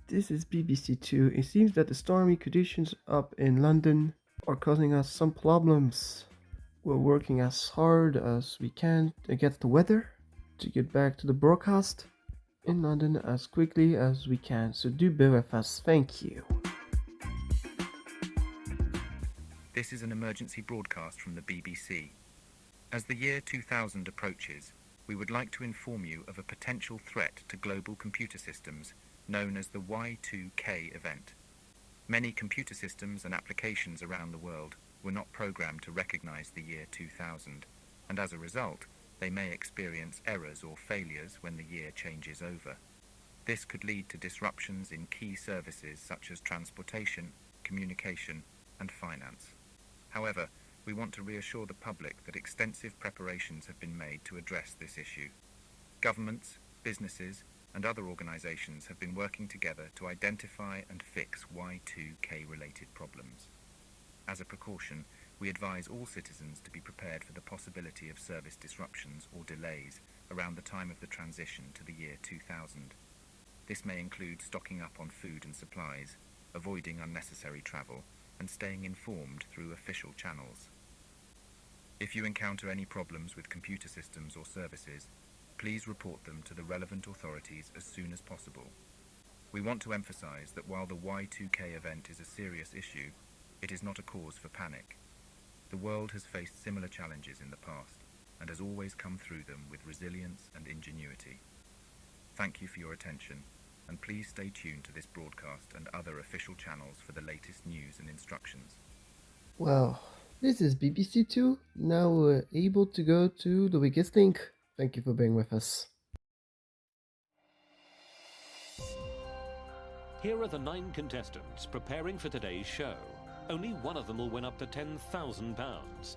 This is BBC2. It seems that the stormy conditions up in London are causing us some problems. We're working as hard as we can against the weather to get back to the broadcast in London as quickly as we can. So do bear with us. Thank you. This is an emergency broadcast from the BBC. As the year 2000 approaches, we would like to inform you of a potential threat to global computer systems known as the Y2K event. Many computer systems and applications around the world were not programmed to recognize the year 2000, and as a result, they may experience errors or failures when the year changes over. This could lead to disruptions in key services such as transportation, communication, and finance. However, we want to reassure the public that extensive preparations have been made to address this issue. Governments, businesses, and other organizations have been working together to identify and fix Y2K-related problems. As a precaution, we advise all citizens to be prepared for the possibility of service disruptions or delays around the time of the transition to the year 2000. This may include stocking up on food and supplies, avoiding unnecessary travel, and staying informed through official channels. If you encounter any problems with computer systems or services, please report them to the relevant authorities as soon as possible. We want to emphasize that while the Y2K event is a serious issue, it is not a cause for panic. The world has faced similar challenges in the past and has always come through them with resilience and ingenuity. Thank you for your attention, and please stay tuned to this broadcast and other official channels for the latest news and instructions. Well, this is BBC2. Now we're able to go to the weakest link. Thank you for being with us. Here are the 9 contestants preparing for today's show. Only one of them will win up to £10,000.